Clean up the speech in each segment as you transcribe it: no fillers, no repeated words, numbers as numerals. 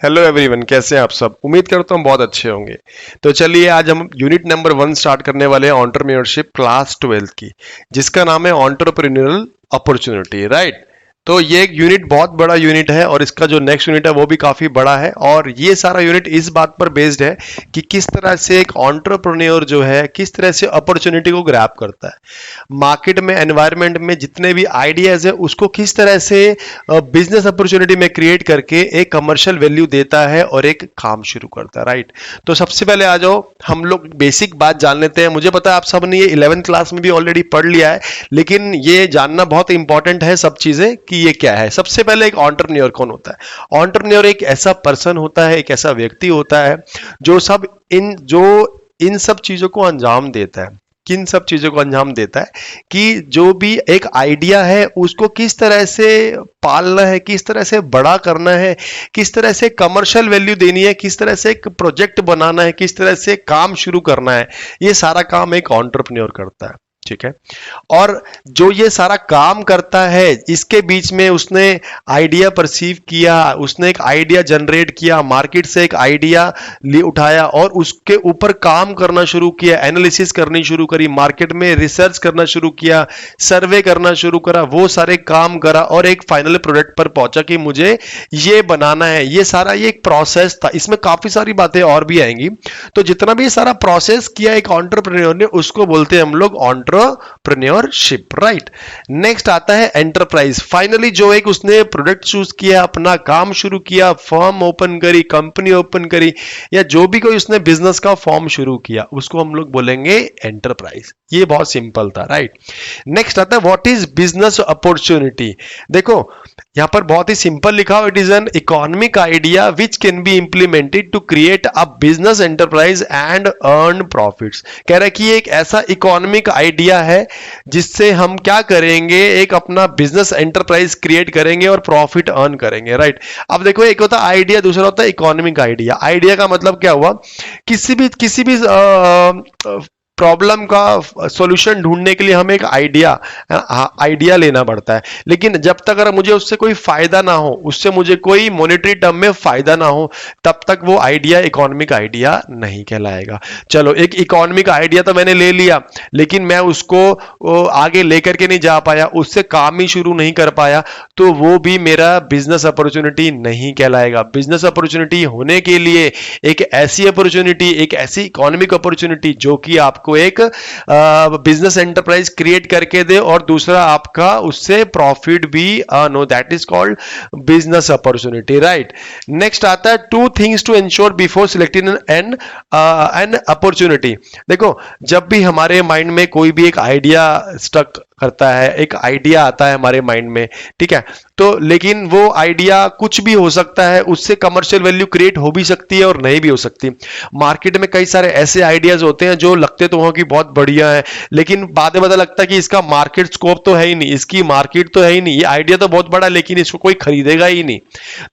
Hello everyone, कैसे हैं आप सब। उम्मीद करता हूँ बहुत अच्छे होंगे। तो चलिए आज हम यूनिट नंबर 1 स्टार्ट करने वाले हैं एंटरप्रेन्योरशिप क्लास 12 की, जिसका नाम है एंटरप्रेन्योरल अपॉर्चुनिटी। राइट। तो ये एक यूनिट बहुत बड़ा यूनिट है और इसका जो नेक्स्ट यूनिट है वो भी काफी बड़ा है, और ये सारा यूनिट इस बात पर बेस्ड है कि किस तरह से एक एंटरप्रेन्योर जो है किस तरह से अपॉर्चुनिटी को ग्रैब करता है मार्केट में, एनवायरनमेंट में जितने भी आइडियाज है उसको किस तरह से बिजनेस अपॉर्चुनिटी में क्रिएट करके एक कमर्शियल वैल्यू देता है और एक काम शुरू करता है। राइट। तो सबसे पहले आ जाओ, हम लोग बेसिक बात जान लेते हैं। मुझे पता है आप सब ने ये 11th क्लास में भी ऑलरेडी पढ़ लिया है, लेकिन ये जानना बहुत इंपॉर्टेंट है सब चीजें कि ये क्या है। सबसे पहले एक एंटरप्रेन्योर कौन होता है। एंटरप्रेन्योर एक ऐसा पर्सन होता है, एक ऐसा व्यक्ति होता है जो इन सब चीजों को अंजाम देता है। किन सब चीजों को अंजाम देता है कि जो भी एक आइडिया है उसको किस तरह से पालना है, किस तरह से बड़ा करना है, किस तरह से कमर्शियल वैल्यू देनी है, किस तरह से एक प्रोजेक्ट बनाना है, किस तरह से काम शुरू करना है। ये सारा काम एक एंटरप्रेन्योर करता है। ठीक है। और जो ये सारा काम करता है इसके बीच में उसने आइडिया परसीव किया, उसने एक आइडिया जनरेट किया, मार्केट से एक आइडिया ले उठाया और उसके ऊपर काम करना शुरू किया, एनालिसिस करनी शुरू करी, मार्केट में रिसर्च करना शुरू किया, सर्वे करना शुरू करा, वो सारे काम करा और एक फाइनल प्रोडक्ट पर पहुंचा कि मुझे ये बनाना है। ये सारा ये एक प्रोसेस था, इसमें काफी सारी बातें और भी आएंगी। तो जितना भी सारा प्रोसेस किया एक एंटरप्रेन्योर ने उसको बोलते हैं हम लोग एंटरप्रेन्योरशिप। राइट। नेक्स्ट आता है एंटरप्राइज। फाइनली जो एक उसने प्रोडक्ट चूज किया, अपना काम शुरू किया, फर्म ओपन करी, कंपनी ओपन करी, या जो भी कोई उसने बिजनेस का फॉर्म शुरू किया उसको हम लोग बोलेंगे एंटरप्राइज। ये बहुत सिंपल था। राइट। नेक्स्ट आता है व्हाट इज बिजनेस अपॉर्चुनिटी। देखो यहां पर बहुत ही सिंपल लिखा हो, it is an economic idea which can be implemented to create a business enterprise and earn profits. कह रहा है कि एक ऐसा इकोनॉमिक आइडिया है जिससे हम क्या करेंगे, एक अपना बिजनेस एंटरप्राइज क्रिएट करेंगे और प्रॉफिट अर्न करेंगे। राइट। अब देखो एक होता है आइडिया, दूसरा होता है इकोनॉमिक आइडिया। आइडिया का मतलब क्या हुआ, किसी भी प्रॉब्लम का सॉल्यूशन ढूंढने के लिए हमें एक आइडिया लेना पड़ता है, लेकिन जब तक अगर मुझे उससे कोई फायदा ना हो, उससे मुझे कोई मॉनेटरी टर्म में फायदा ना हो, तब तक वो आइडिया इकोनॉमिक आइडिया नहीं कहलाएगा। चलो एक इकोनॉमिक आइडिया तो मैंने ले लिया, लेकिन मैं उसको आगे लेकर के नहीं जा पाया, उससे काम ही शुरू नहीं कर पाया, तो वो भी मेरा बिजनेस अपॉर्चुनिटी नहीं कहलाएगा। बिजनेस अपॉर्चुनिटी होने के लिए एक ऐसी अपॉर्चुनिटी, एक ऐसी इकोनॉमिक अपॉर्चुनिटी जो कि आपको एक बिजनेस एंटरप्राइज क्रिएट करके दे और दूसरा आपका उससे प्रॉफिट भी अर्न हो, that is called business opportunity. Right. Next आता है two things to ensure before selecting an opportunity. देखो जब भी हमारे माइंड में कोई भी एक आइडिया स्टक करता है, एक आइडिया आता है हमारे माइंड में, ठीक है, तो लेकिन वो आइडिया कुछ भी हो सकता है, उससे कमर्शियल वैल्यू क्रिएट हो भी सकती है और नहीं भी हो सकती। मार्केट में कई सारे ऐसे आइडियाज होते हैं जो लगते तो हो कि बहुत बढ़िया है, लेकिन बाद में पता लगता है कि इसका मार्केट स्कोप तो है ही नहीं, इसकी मार्केट तो है ही नहीं, ये आइडिया तो बहुत बड़ा लेकिन इसको कोई खरीदेगा ही नहीं।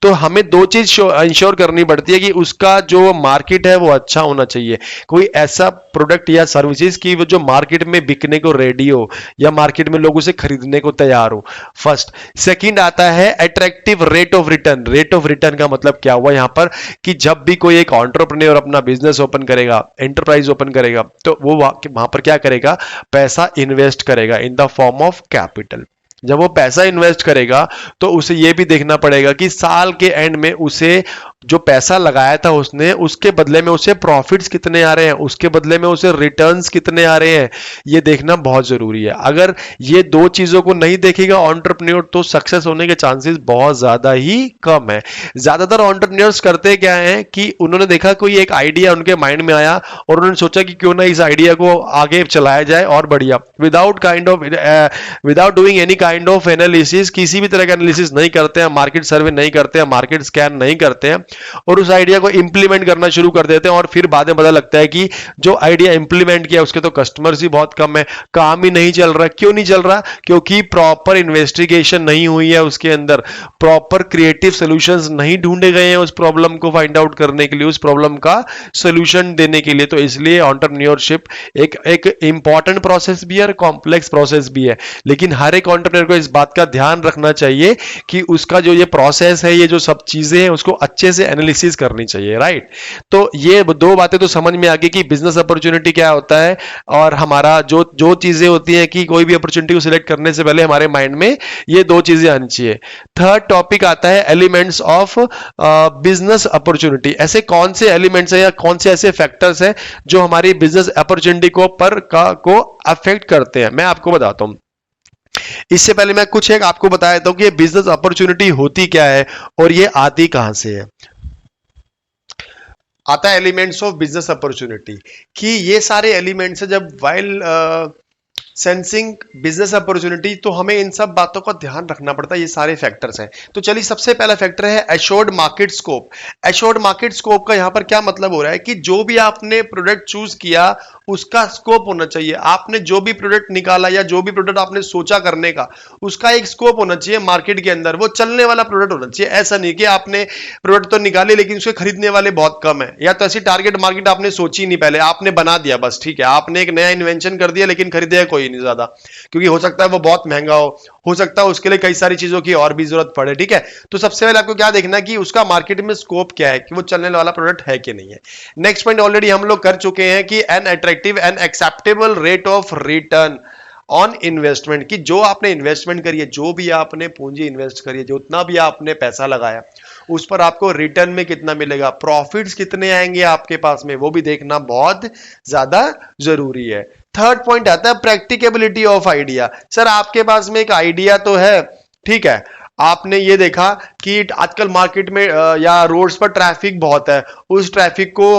तो हमें दो चीज इंश्योर करनी पड़ती है कि उसका जो मार्केट है वो अच्छा होना चाहिए, कोई ऐसा प्रोडक्ट या सर्विसेज की जो मार्केट में बिकने को रेडी हो या मार्केट में लोग उसे खरीदने को तैयार हो। फर्स्ट। सेकंड आता है attractive rate of return. Rate of return का मतलब क्या हुआ यहां पर कि जब भी कोई एक एंटरप्रेन्योर अपना बिजनेस ओपन करेगा, एंटरप्राइज ओपन करेगा, तो वो वहां पर क्या करेगा, पैसा इन्वेस्ट करेगा in the form of capital. जब वो पैसा इन्वेस्ट करेगा तो उसे यह भी देखना पड़ेगा कि साल के एंड में उसे जो पैसा लगाया था उसने, उसके बदले में उसे प्रॉफिट्स कितने आ रहे हैं, उसके बदले में उसे रिटर्न्स कितने आ रहे हैं, ये देखना बहुत जरूरी है। अगर ये दो चीजों को नहीं देखेगा एंटरप्रेन्योर तो सक्सेस होने के चांसेस बहुत ज्यादा ही कम है। ज्यादातर एंटरप्रेन्योर्स करते क्या है कि उन्होंने देखा कोई एक आइडिया उनके माइंड में आया और उन्होंने सोचा कि क्यों ना इस आइडिया को आगे चलाया जाए और बढ़िया, without doing any kind of analysis, किसी भी तरह का एनालिसिस नहीं करते हैं, मार्केट सर्वे नहीं करते हैं, मार्केट स्कैन नहीं करते हैं और उस आइडिया को इंप्लीमेंट करना शुरू कर देते हैं और फिर बाद में पता लगता है कि जो आइडिया इंप्लीमेंट किया उसके तो कस्टमर्स ही बहुत कम है, काम ही नहीं चल रहा। क्यों नहीं चल रहा? क्योंकि प्रॉपर इन्वेस्टिगेशन नहीं हुई है, उसके अंदर प्रॉपर क्रिएटिव सॉल्यूशंस नहीं ढूंढे गए हैं उस प्रॉब्लम को फाइंड आउट करने के लिए, उस प्रॉब्लम का सॉल्यूशन देने के लिए। तो इसलिए एंटरप्रेन्योरशिप एक इंपॉर्टेंट प्रोसेस भी है और कॉम्प्लेक्स प्रोसेस भी है, लेकिन हर एक एंटरप्रेन्योर को इस बात का ध्यान रखना चाहिए कि उसका जो ये प्रोसेस है, ये जो सब चीजें हैं उसको अच्छे से एनालिसिस करनी चाहिए, राइट। तो ये दो बातें तो समझ में आ गई कि बिजनेस अपॉर्चुनिटी क्या होता है, और हमारा जो जो चीजें होती हैं कि कोई भी अपॉर्चुनिटी को सिलेक्ट करने से पहले हमारे माइंड में ये दो चीजें आनी चाहिए। थर्ड टॉपिक आता है एलिमेंट्स ऑफ बिजनेस अपॉर्चुनिटी। ऐसे कौन से एलिमेंट्स हैं या कौन से ऐसे फैक्टर्स हैं जो हमारी बिजनेस अपॉर्चुनिटी को अफेक्ट करते हैं, मैं आपको बताता हूं। इससे पहले मैं कुछ एक आपको बता देता हूं कि ये बिजनेस अपॉर्चुनिटी होती क्या है और ये आती कहां से है। आता है एलिमेंट्स ऑफ बिजनेस अपॉर्चुनिटी, कि ये सारे एलिमेंट्स है जब वाइल सेंसिंग बिजनेस अपॉर्चुनिटी, तो हमें इन सब बातों का ध्यान रखना पड़ता है। ये सारे फैक्टर्स हैं। तो चलिए, सबसे पहला फैक्टर है assured market scope. Assured market scope का यहां पर क्या मतलब हो रहा है कि जो भी आपने प्रोडक्ट चूज किया उसका स्कोप होना चाहिए। आपने जो भी प्रोडक्ट निकाला या जो भी प्रोडक्ट आपने सोचा करने का, उसका एक स्कोप होना चाहिए मार्केट के अंदर। वो चलने वाला प्रोडक्ट होना चाहिए। ऐसा नहीं कि आपने प्रोडक्ट तो निकाले लेकिन उसके खरीदने वाले बहुत कम है, या तो ऐसी टारगेट मार्केट आपने सोची नहीं, पहले आपने बना दिया बस, ठीक है, आपने एक नया इन्वेंशन कर दिया लेकिन खरीदे कोई नहीं ज्यादा, क्योंकि हो सकता है वो बहुत महंगा हो सकता है उसके लिए कई सारी चीजों की और भी जरूरत पड़े, ठीक है। तो सबसे पहले आपको क्या देखना कि उसका मार्केट में स्कोप क्या है, कि वो चलने वाला प्रोडक्ट है कि नहीं है। नेक्स्ट पॉइंट ऑलरेडी हम लोग कर चुके हैं कि an attractive and acceptable rate of return on investment, कि जो आपने इन्वेस्टमेंट करी है, जो भी आपने पूंजी इन्वेस्ट करी है, जितना भी आपने पैसा लगाया, उस पर आपको रिटर्न में कितना मिलेगा, प्रॉफिट्स कितने आएंगे आपके पास में, वो भी देखना बहुत ज्यादा जरूरी है। थर्ड पॉइंट आता है प्रैक्टिकेबिलिटी ऑफ आइडिया। सर आपके पास में एक आइडिया तो है, ठीक है, आपने ये देखा कि आजकल मार्केट में या रोड्स पर ट्रैफिक बहुत है, उस ट्रैफिक को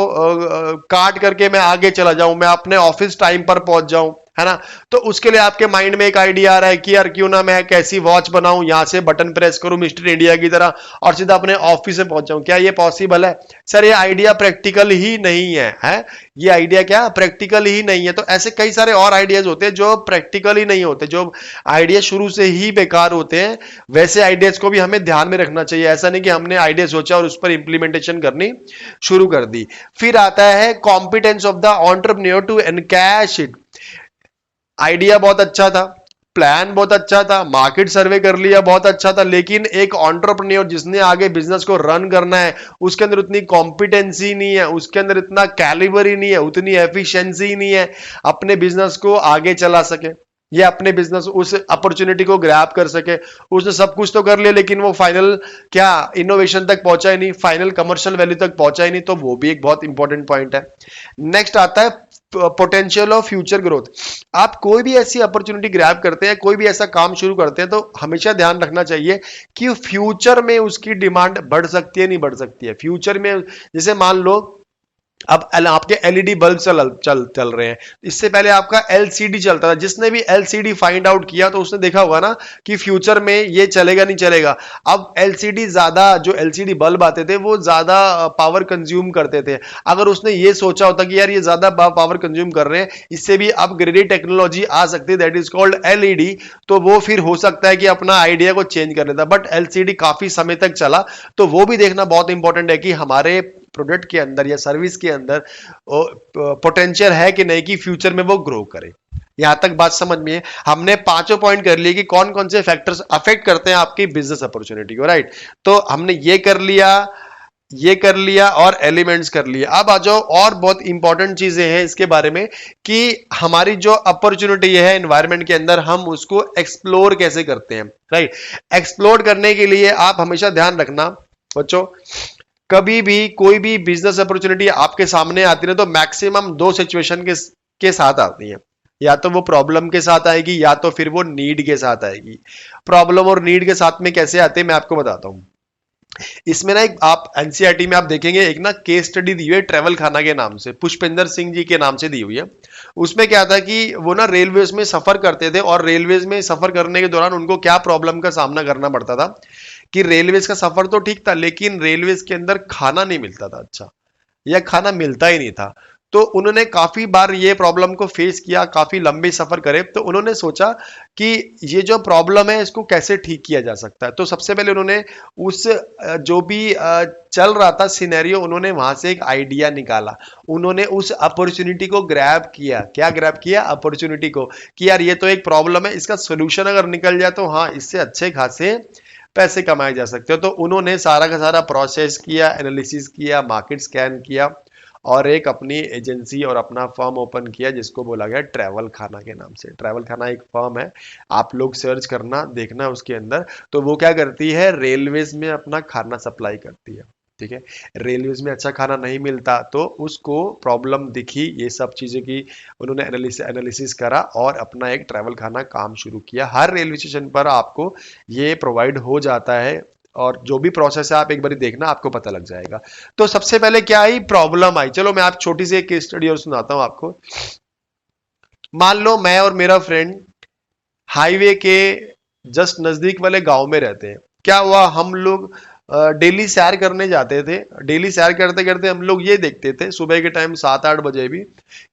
काट करके मैं आगे चला जाऊं, मैं अपने ऑफिस टाइम पर पहुंच जाऊं, है ना। तो उसके लिए आपके माइंड में एक आइडिया आ रहा है कि यार क्यों ना मैं कैसी वॉच बनाऊं, यहां से बटन प्रेस करूं मिस्टर इंडिया की तरह और सीधा अपने ऑफिस से पहुंच जाऊं। क्या ये पॉसिबल है? सर ये आइडिया प्रैक्टिकल ही नहीं है, ये आइडिया क्या प्रैक्टिकल ही नहीं है। तो ऐसे कई सारे और आइडियाज होते हैं जो प्रैक्टिकल ही नहीं होते, जो आइडिया शुरू से ही बेकार होते हैं। वैसे आइडियाज को भी हमें ध्यान में रखना चाहिए। ऐसा नहीं कि हमने आइडिया सोचा और उस पर इंप्लीमेंटेशन करनी शुरू कर दी। फिर आता है competence of the entrepreneur to encash it. Idea बहुत अच्छा था, प्लान बहुत अच्छा था, मार्केट सर्वे कर लिया बहुत अच्छा था, लेकिन एक एंटरप्रेन्योर जिसने आगे बिजनेस को रन करना है, उसके अंदर उतनी कॉम्पिटेंसी नहीं है, उसके अंदर इतना कैलिबर ही नहीं है, उतनी एफिशिएंसी ही नहीं है अपने बिजनेस को आगे चला सके, ये अपने बिजनेस उस अपॉर्चुनिटी को ग्रैब कर सके। उसने सब कुछ तो कर लिया लेकिन वो फाइनल क्या इनोवेशन तक पहुंचा ही नहीं, फाइनल कमर्शियल वैल्यू तक पहुंचा ही नहीं। तो वो भी एक बहुत इंपॉर्टेंट पॉइंट है। नेक्स्ट आता है पोटेंशियल ऑफ फ्यूचर ग्रोथ। आप कोई भी ऐसी अपॉर्चुनिटी ग्रैब करते हैं, कोई भी ऐसा काम शुरू करते हैं, तो हमेशा ध्यान रखना चाहिए कि फ्यूचर में उसकी डिमांड बढ़ सकती है नहीं बढ़ सकती है। फ्यूचर में जैसे मान लो अब आपके एलईडी बल्ब चल रहे हैं, इससे पहले आपका एलसीडी चलता था। जिसने भी एलसीडी फाइंड आउट किया तो उसने देखा होगा ना कि फ्यूचर में ये चलेगा नहीं चलेगा। अब एलसीडी ज्यादा, जो एलसीडी बल्ब आते थे वो ज्यादा पावर कंज्यूम करते थे। अगर उसने ये सोचा होता कि यार ये ज्यादा पावर कंज्यूम कर रहे हैं, इससे भी अपग्रेडेड टेक्नोलॉजी आ सकती है, दैट इज कॉल्ड एलईडी, तो वो फिर हो सकता है कि अपना आइडिया को चेंज कर लेता। बट एलसीडी काफी समय तक चला। तो वो भी देखना बहुत इंपॉर्टेंट है कि हमारे प्रोडक्ट के अंदर या सर्विस के अंदर पोटेंशियल है कि नहीं कि फ्यूचर में वो ग्रो करे। यहां तक बात समझ में है। हमने पांचों पॉइंट कर लिए कि कौन कौन से फैक्टर्स अफेक्ट करते हैं आपकी बिजनेस अपॉर्चुनिटी को, राइट। तो हमने ये कर लिया और एलिमेंट्स कर लिए। अब आ जाओ और बहुत इंपॉर्टेंट चीजें हैं इसके बारे में कि हमारी जो अपॉर्चुनिटी है एनवायरनमेंट के अंदर, हम उसको एक्सप्लोर कैसे करते हैं, राइट। एक्सप्लोर करने के लिए आप हमेशा ध्यान रखना बच्चों, कभी भी कोई भी बिजनेस अपॉर्चुनिटी आपके सामने आती है तो मैक्सिमम दो सिचुएशन के साथ आती है। या तो वो प्रॉब्लम के साथ आएगी या तो फिर वो नीड के साथ आएगी। प्रॉब्लम और नीड के साथ में कैसे आते हैं मैं आपको बताता हूं। इसमें ना एक आप एनसीईआरटी में आप देखेंगे एक ना केस स्टडी दी हुई है ट्रेवल खाना के नाम से, पुष्पेंद्र सिंह जी के नाम से दी हुई है। उसमें क्या था कि वो ना रेलवेज में सफर करते थे और रेलवेज में सफर करने के दौरान उनको क्या प्रॉब्लम का सामना करना पड़ता था कि रेलवेज का सफर तो ठीक था लेकिन रेलवेज के अंदर खाना नहीं मिलता था अच्छा, या खाना मिलता ही नहीं था। तो उन्होंने काफी बार ये प्रॉब्लम को फेस किया, काफी लंबे सफर करे। तो उन्होंने सोचा कि ये जो प्रॉब्लम है इसको कैसे ठीक किया जा सकता है। तो सबसे पहले उन्होंने उस जो भी चल रहा था सिनेरियो, उन्होंने वहां से एक आइडिया निकाला। उन्होंने उस अपॉर्चुनिटी को ग्रैब किया। क्या ग्रैब किया? अपॉर्चुनिटी को, कि यार ये तो एक प्रॉब्लम है, इसका सोल्यूशन अगर निकल जाए तो हाँ इससे अच्छे खासे पैसे कमाए जा सकते हो। तो उन्होंने सारा का सारा प्रोसेस किया, एनालिसिस किया, मार्केट स्कैन किया और एक अपनी एजेंसी और अपना फर्म ओपन किया जिसको बोला गया ट्रैवल खाना के नाम से। ट्रैवल खाना एक फर्म है, आप लोग सर्च करना, देखना उसके अंदर। तो वो क्या करती है, रेलवेज में अपना खाना सप्लाई करती है, ठीक है। रेलवेज में अच्छा खाना नहीं मिलता तो उसको प्रॉब्लम दिखी, ये सब चीज़ें की उन्होंने एनालिसिस करा और अपना एक ट्रैवल खाना काम शुरू किया। हर रेलवे स्टेशन पर आपको ये प्रोवाइड हो जाता है और जो भी प्रोसेस है आप एक बार देखना, आपको पता लग जाएगा। तो सबसे पहले क्या आई, प्रॉब्लम आई। चलो मैं आप छोटी सी एक केस स्टडी और सुनाता हूं आपको। मान लो मैं और मेरा फ्रेंड हाईवे के जस्ट नजदीक वाले गांव में रहते हैं। क्या हुआ, हम लोग डेली सैर करने जाते थे। डेली सैर करते करते हम लोग ये देखते थे सुबह के टाइम 7-8 बजे भी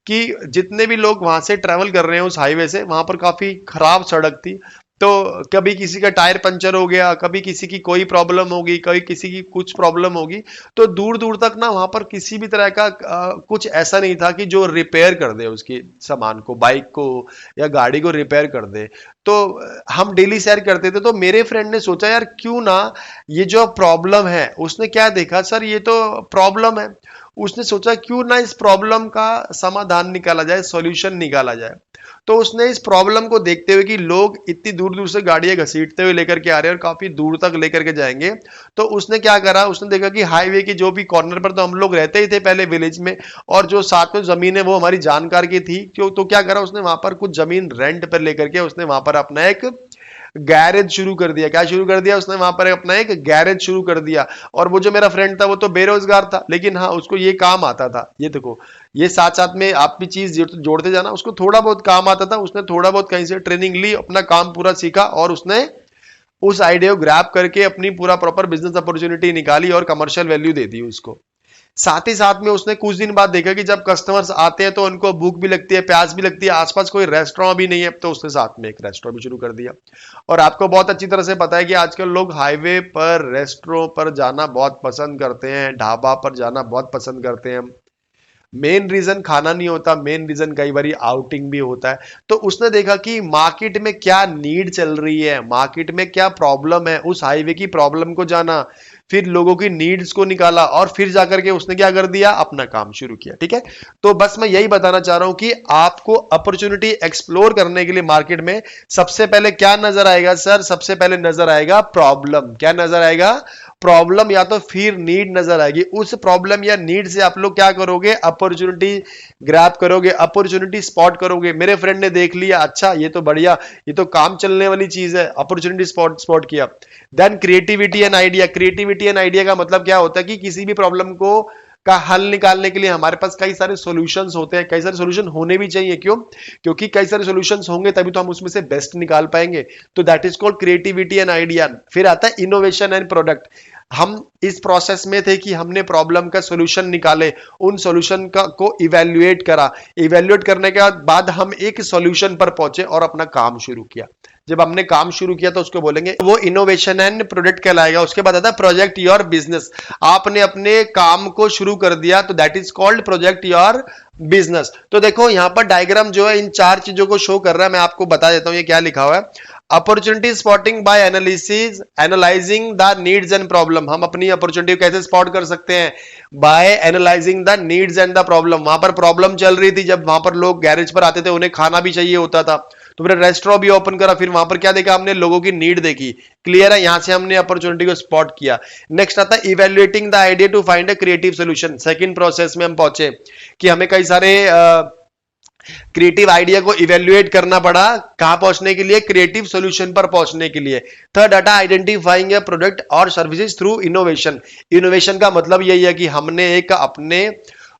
कि जितने भी लोग वहां से ट्रेवल कर रहे हैं उस हाईवे से, वहां पर काफी खराब सड़क थी। तो कभी किसी का टायर पंचर हो गया, कभी किसी की कोई प्रॉब्लम होगी, कभी किसी की कुछ प्रॉब्लम होगी। तो दूर दूर तक ना वहां पर किसी भी तरह का कुछ ऐसा नहीं था कि जो रिपेयर कर दे उसकी सामान को, बाइक को या गाड़ी को रिपेयर कर दे। तो हम डेली सैर करते थे। तो मेरे फ्रेंड ने सोचा यार क्यों ना ये जो प्रॉब्लम है, उसने क्या देखा, सर ये तो प्रॉब्लम है। उसने सोचा क्यों ना इस प्रॉब्लम का समाधान निकाला जाए, सॉल्यूशन निकाला जाए। तो उसने इस प्रॉब्लम को देखते हुए कि लोग इतनी दूर दूर से गाड़ियां घसीटते हुए लेकर के आ रहे हैं और काफी दूर तक लेकर के जाएंगे, तो उसने क्या करा, उसने देखा कि हाईवे के जो भी कॉर्नर पर तो हम लोग रहते ही थे पहले विलेज में, और जो साथ में जमीन है वो हमारी जानकार की थी क्यों। तो क्या करा उसने, वहां पर कुछ जमीन रेंट पर लेकर के उसने वहां पर अपना एक गैरेज शुरू कर दिया। क्या शुरू कर दिया उसने, वहां पर अपना एक गैरेज शुरू कर दिया। और वो जो मेरा फ्रेंड था वो तो बेरोजगार था, लेकिन हाँ उसको ये काम आता था। ये देखो, ये साथ साथ में आप भी चीज जोड़ते जाना, उसको थोड़ा बहुत काम आता था। उसने थोड़ा बहुत कहीं से ट्रेनिंग ली, अपना काम पूरा सीखा और उसने उस आइडिया को ग्रैब करके अपनी पूरा प्रॉपर बिजनेस अपॉर्चुनिटी निकाली और कमर्शियल वैल्यू दे दी उसको। साथ ही साथ में उसने कुछ दिन बाद देखा कि जब कस्टमर्स आते हैं तो उनको भूख भी लगती है, प्यास भी लगती है, आसपास कोई रेस्टोरेंट भी नहीं है, तो उसने साथ में एक रेस्टोरेंट भी शुरू कर दिया। और आपको बहुत अच्छी तरह से पता है कि आजकल लोग हाईवे पर रेस्टोरेंट पर जाना बहुत पसंद करते हैं, ढाबा पर जाना बहुत पसंद करते हैं। मेन रीजन खाना नहीं होता, मेन रीजन कई बार आउटिंग भी होता है। तो उसने देखा कि मार्केट में क्या नीड चल रही है, मार्केट में क्या प्रॉब्लम है, उस हाईवे की प्रॉब्लम को जाना, फिर लोगों की नीड्स को निकाला और फिर जाकर के उसने क्या कर दिया, अपना काम शुरू किया। ठीक है, तो बस मैं यही बताना चाह रहा हूं कि आपको अपॉर्चुनिटी एक्सप्लोर करने के लिए मार्केट में सबसे पहले क्या नजर आएगा सर, सबसे पहले नजर आएगा प्रॉब्लम। क्या नजर आएगा, प्रॉब्लम या तो फिर नीड नजर आएगी। उस प्रॉब्लम या नीड से आप लोग क्या करोगे, अपॉर्चुनिटी ग्रैब करोगे, अपॉर्चुनिटी स्पॉट करोगे। मेरे फ्रेंड ने देख लिया, अच्छा ये तो बढ़िया, ये तो काम चलने वाली चीज है, अपॉर्चुनिटी स्पॉट किया। Then creativity and idea. Creativity and idea का मतलब क्या होता है कि किसी भी प्रॉब्लम को का हल निकालने के लिए हमारे पास कई सारे सॉल्यूशंस होते हैं, कई सारे सॉल्यूशन होने भी चाहिए। क्यों, क्योंकि कई सारे सॉल्यूशंस होंगे तभी तो हम उसमें से बेस्ट निकाल पाएंगे। तो that is called creativity and idea. फिर आता है इनोवेशन एंड प्रोडक्ट। हम इस प्रोसेस में थे कि हमने प्रॉब्लम का सॉल्यूशन निकाले, उन सॉल्यूशन का को इवैल्यूएट करा, इवैल्यूएट करने के बाद हम एक सॉल्यूशन पर पहुंचे और अपना काम शुरू किया। जब हमने काम शुरू किया तो उसको बोलेंगे वो इनोवेशन एंड प्रोडक्ट कहलाएगा। उसके बाद आता है प्रोजेक्ट योर बिजनेस। आपने अपने काम को शुरू कर दिया तो that is called project your business. तो देखो यहां पर डायग्राम जो है इन चार चीजों को शो कर रहा है, मैं आपको बता देता हूं ये क्या लिखा हुआ है। Opportunity spotting by analysis, analysing the needs and problem. हम अपनी अपॉर्चुनिटी कैसे स्पॉट कर सकते हैं, by analysing the needs and the problem. वहां पर प्रॉब्लम चल रही थी, जब वहां पर लोग गैरेज पर आते थे उन्हें खाना भी चाहिए होता था, तो फिर रेस्टोरेंट भी ओपन करा। फिर वहां पर क्या देखा हमने, लोगों की नीड देखी। क्लियर है, यहां से हमने अपॉर्चुनिटी को स्पॉट किया। नेक्स्ट आता है evaluating the idea to find a creative solution. Second process में हम पहुंचे कि हमें कई सारे क्रिएटिव आइडिया को इवैल्यूएट करना पड़ा। कहां पहुंचने के लिए, क्रिएटिव सॉल्यूशन पर पहुंचने के लिए। थर्ड डाटा आइडेंटिफाइंग ए प्रोडक्ट और सर्विसेज थ्रू इनोवेशन। इनोवेशन का मतलब यही है कि हमने एक अपने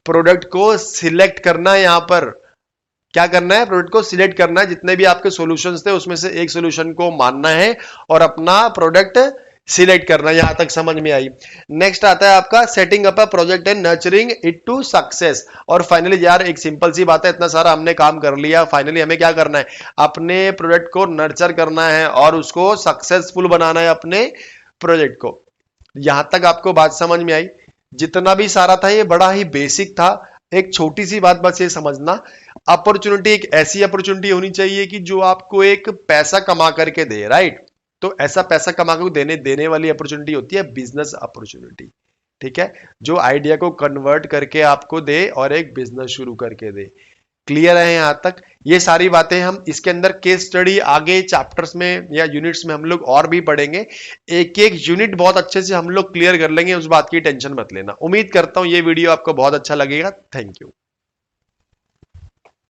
प्रोडक्ट को सिलेक्ट करना है। यहां पर क्या करना है, प्रोडक्ट को सिलेक्ट करना है। जितने भी आपके सॉल्यूशंस थे उसमें से एक सॉल्यूशन को मानना है और अपना प्रोडक्ट सिलेक्ट करना। यहां तक समझ में आई। नेक्स्ट आता है आपका setting up a project and nurturing it to success. और फाइनली यार एक सिंपल सी बात है, इतना सारा हमने काम कर लिया, फाइनली हमें क्या करना है, अपने प्रोडक्ट को नर्चर करना है और उसको सक्सेसफुल बनाना है, अपने प्रोजेक्ट को। यहां तक आपको बात समझ में आई। जितना भी सारा था ये बड़ा ही बेसिक था। एक छोटी सी बात बस ये समझना, अपॉर्चुनिटी एक ऐसी अपॉर्चुनिटी होनी चाहिए कि जो आपको एक पैसा कमा करके दे, राइट। तो ऐसा पैसा कमा के देने देने वाली अपॉर्चुनिटी होती है बिजनेस अपॉर्चुनिटी। ठीक है, जो आइडिया को कन्वर्ट करके आपको दे और एक बिजनेस शुरू करके दे। क्लियर है यहां तक? ये सारी बातें हम इसके अंदर केस स्टडी आगे चैप्टर्स में या यूनिट्स में हम लोग और भी पढ़ेंगे। एक एक यूनिट बहुत अच्छे से हम लोग क्लियर कर लेंगे, उस बात की टेंशन मत लेना। उम्मीद करता हूं ये वीडियो आपको बहुत अच्छा लगेगा। Thank you.